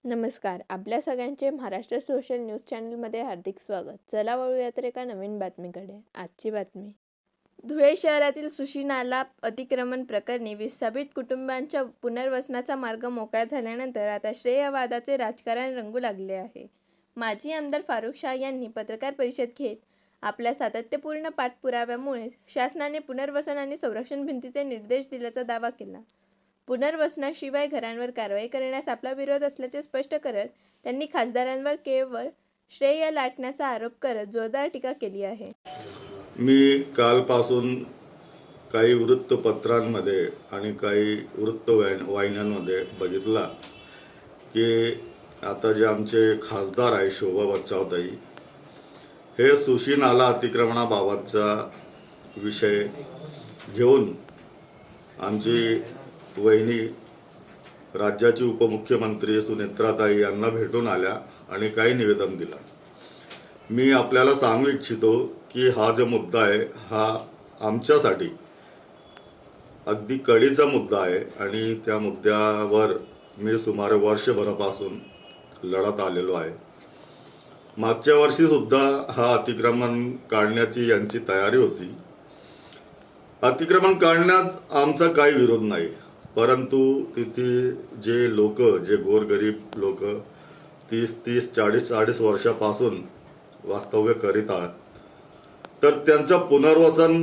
नमस्कार. आपल्या सगळ्यांचे महाराष्ट्र सोशल न्यूज चॅनलमध्ये हार्दिक स्वागत. चला वळूया तर एका नवीन बातमीकडे. आजची बातमी. धुळे शहरातील सुशी नाला अतिक्रमण प्रकरणी विस्थापित कुटुंबांच्या पुनर्वसनाचा मार्ग मोकळा झाल्यानंतर आता श्रेयवादाचे राजकारण रंगू लागले आहे. माजी आमदार फारुख शाह यांनी पत्रकार परिषद घेत आपल्या सातत्यपूर्ण पाठपुराव्यामुळे शासनाने पुनर्वसन आणि संरक्षण भिंतीचे निर्देश दिल्याचा दावा केला. पुनर्वसनाशिवाय घरांवर कारवाई करण्यास आपला विरोध असल्याचे स्पष्ट करत त्यांनी खासदारांवर केवळ श्रेय लाटण्याचा आरोप करत जोरदार टीका केली आहे. मी कालपासून काही वृत्तपत्रांमध्ये आणि काही वृत्तवाहिन्यांमध्ये बघितला की आता जे आमचे खासदार आहे शोभा बच्चावताई हे सुशी नाला अतिक्रमणाबाबतचा विषय घेऊन आमची वहिनी राज्याची उपमुख्यमंत्री सुनेत्राताई यांना भेटून आल्या आणि काही निवेदन दिलं. मी आपल्याला सांगू इच्छितो की हा जो मुद्दा आहे हा आमच्यासाठी अगदी कळीचा मुद्दा आहे आणि त्या मुद्द्यावर मी सुमारे वर्षभरापासून लढत आलेलो आहे. मागच्या वर्षीसुद्धा हा अतिक्रमण काढण्याची यांची तयारी होती. अतिक्रमण काढण्यात आमचा काही विरोध नाही, परंतु तिथे जे लोक, जे गोरगरीब लोक 30 40 वर्षापासून वास्तव्य करीत आहेत, तर त्यांचं पुनर्वसन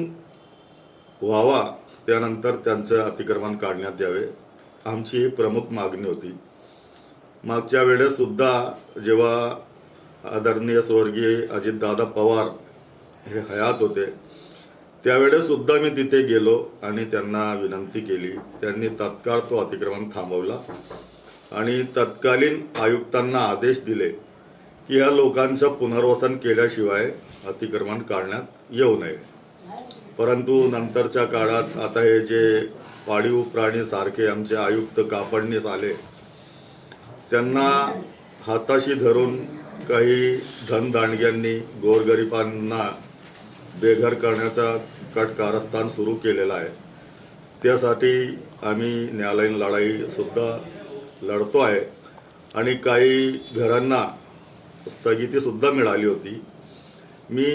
व्हावा, त्यानंतर त्यांचं अतिक्रमण काढण्यात यावे, आमची ही प्रमुख मागणी होती. मागच्या वेळेस सुद्धा जेव्हा आदरणीय स्वर्गीय अजितदादा पवार हे हयात होते त्यावेळेस सुद्धा मी तिथे गेलो आणि त्यांना विनंती केली. त्यांनी तत्काळ तो अतिक्रमण थांबवला आणि तत्कालीन आयुक्तांना आदेश दिले की ह्या लोकांचं पुनर्वसन केल्याशिवाय अतिक्रमण काढण्यात येऊ नये. परंतु नंतरच्या काळात आता हे जे पाळीव प्राणी सारखे आमचे आयुक्त कापडणीस आले, त्यांना हाताशी धरून काही धनदांडग्यांनी गोरगरिबांना बेघर करण्याचा कारस्थान सुरू केलेला आहे. त्यासाठी आम्ही न्यायालयीन लढाई सुद्धा लढतो आहे आणि काही घरांना स्थगिती सुद्धा मिळाली होती. मी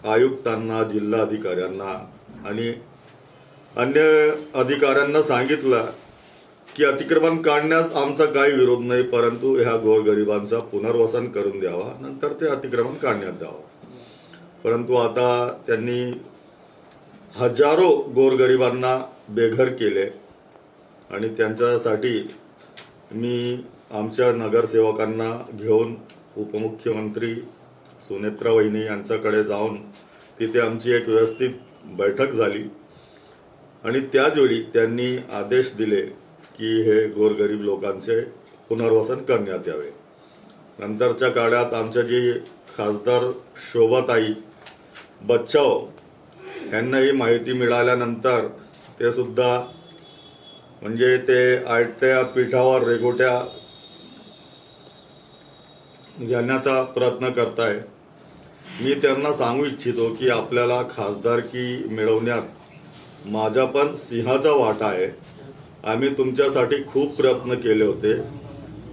आयुक्तांना, जिल्हाधिकाऱ्यांना आणि अन्य अधिकाऱ्यांना सांगितलं की अतिक्रमण काढण्यास आमचा काही विरोध नाही, परंतु ह्या गोरगरिबांचा पुनर्वसन करून द्यावा, नंतर ते अतिक्रमण काढण्यात द्यावं. परंतु आता त्यांनी हजारो गोरगरिबांना बेघर केले आणि त्यांच्यासाठी मी आमच्या नगरसेवकांना घेऊन उपमुख्यमंत्री सुनेत्रा वहिनी यांच्याकडे जाऊन तिथे आमची एक व्यवस्थित बैठक झाली आणि त्याचवेळी त्यांनी आदेश दिले की हे गोरगरीब लोकांचे पुनर्वसन करण्यात यावे. नंतरच्या काळात आमच्या जे खासदार शोभाताई बच्चाव यांना ही माहिती मिळाल्यानंतर ते सुद्धा म्हणजे ते आयत्या पीठावर रेघोट्या घेण्याचा प्रयत्न करताय. मी त्यांना सांगू इच्छितो की आपल्याला खासदारकी मिळवण्यात माझा पण सिंहाचा वाटा आहे. आम्ही तुमच्यासाठी खूप प्रयत्न केले होते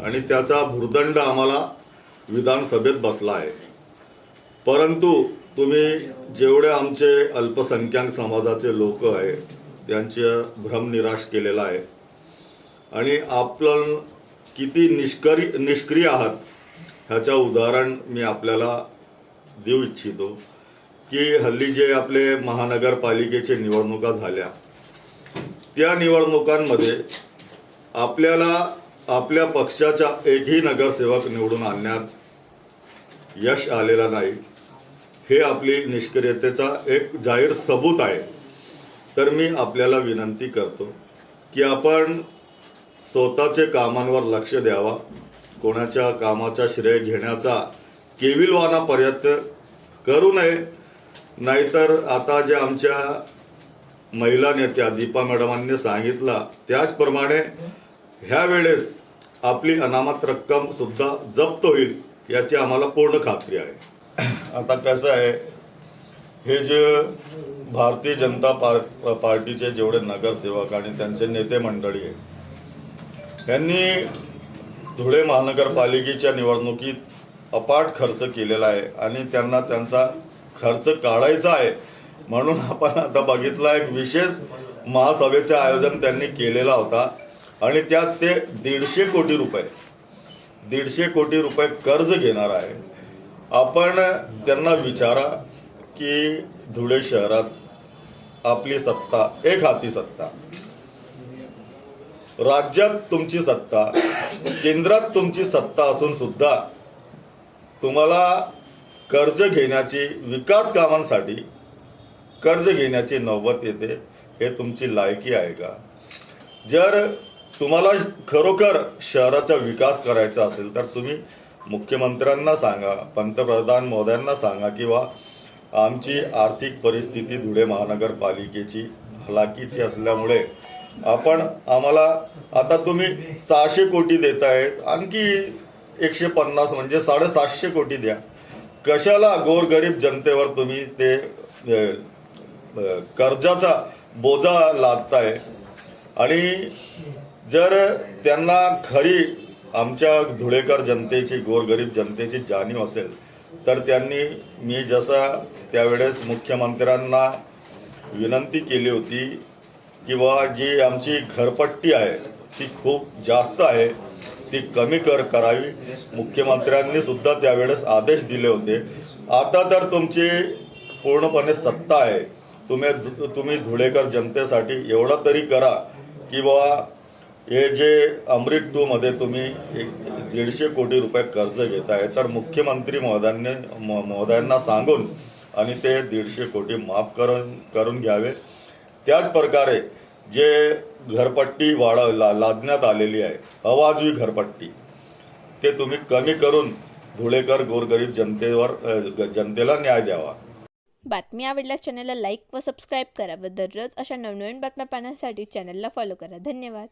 आणि त्याचा भुर्दंड आम्हाला विधानसभेत बसला आहे. परंतु तुम्ही जेवढे आमचे अल्पसंख्याक समाजाचे लोक आहे त्यांचे भ्रम निराश केलेला आहे आणि आपण किती निष्क्रिय आहात ह्याचं उदाहरण मी आपल्याला देऊ इच्छितो की हल्ली जे आपले महानगरपालिकेचे निवडणुका झाल्या त्या निवडणुकांमध्ये आपल्याला आपल्या पक्षाचा एकही नगरसेवक निवडून आणण्यात यश आलेला नाही. हे आपली निष्क्रियतेचा एक जाहीर सबूत आहे. तर मी आपल्याला विनंती करतो की आपण स्वतःचे कामांवर लक्ष द्यावा, कोणाच्या कामाचा श्रेय घेण्याचा केविलवाना प्रयत्न करू नये. नाहीतर आता जे आमच्या महिला नेत्या दीपा मॅडमांनी सांगितलं त्याचप्रमाणे ह्या वेळेस आपली अनामत रक्कम सुद्धा जप्त होईल याची आम्हाला पूर्ण खात्री आहे. आता कसं आहे, हे जे भारतीय जनता पार्टीचे जेवढे नगरसेवक आणि त्यांचे नेते मंडळी आहे यांनी धुळे महानगरपालिकेच्या निवडणुकीत अपाट खर्च केलेला आहे आणि त्यांना त्यांचा खर्च काढायचा आहे. म्हणून आपण आता बघितलं एक विशेष महासभेचं आयोजन त्यांनी केलेला होता आणि त्यात ते 150 कोटी रुपये कर्ज घेणार आहे. आपण त्यांना विचारा की धुळे शहरात आपली सत्ता, एक हाती सत्ता, राज्यात तुमची सत्ता, केंद्रात तुमची सत्ता असून सुद्धा तुम्हाला कर्ज घेण्याची, विकास कामांसाठी कर्ज घेण्याची नौबत येते. हे तुमची लायकी आहे का? जर तुम्हाला खरोखर शहराचा विकास करायचा असेल तर तुम्ही मुख्यमंत्र्यांना सांगा, पंतप्रधान महोदयांना सांगा किंवा आमची आर्थिक परिस्थिती धुळे महानगरपालिकेची हलाखीची असल्यामुळे आम्हाला आता तुम्ही 600 कोटी देत आहेत, आणखी 150 म्हणजे 750 कोटी द्या. कशाला गोरगरीब जनतेवर तुम्ही ते कर्जाचा बोजा लादताय? आणि जर त्यांना खरी आमच्या धुळेकर जनतेची, गोरगरीब जनतेची जाणीव असेल तर त्यांनी, मी जसं त्यावेळेस मुख्यमंत्र्यांना विनंती केली होती की बुवा जी आमची घरपट्टी आहे ती खूप जास्त आहे, ती कमी करावी. मुख्यमंत्र्यांनी सुद्धा त्यावेळेस आदेश दिले होते. आता तर तुमची पूर्णपणे सत्ता आहे. तुम्ही धुळेकर जनतेसाठी एवढं तरी करा की बुवा हे जे अमृत 2 मध्ये तुम्ही 150 कोटी रुपये कर्ज घेताय तर मुख्यमंत्री महोदयांना सांगून आणि ते 150 कोटी माफ करून घ्यावे. त्याच प्रकारे जे घरपट्टी लादण्यात आलेली आहे, अवाजवी घरपट्टी, ते तुम्ही कमी करून धुळेकर गोरगरीब जनतेला न्याय द्यावा. बातमी आवडल्यास चॅनलला लाईक व सबस्क्राईब करा व दररोज अशा नवनवीन बातम्या पाहण्यासाठी चॅनलला फॉलो करा. धन्यवाद.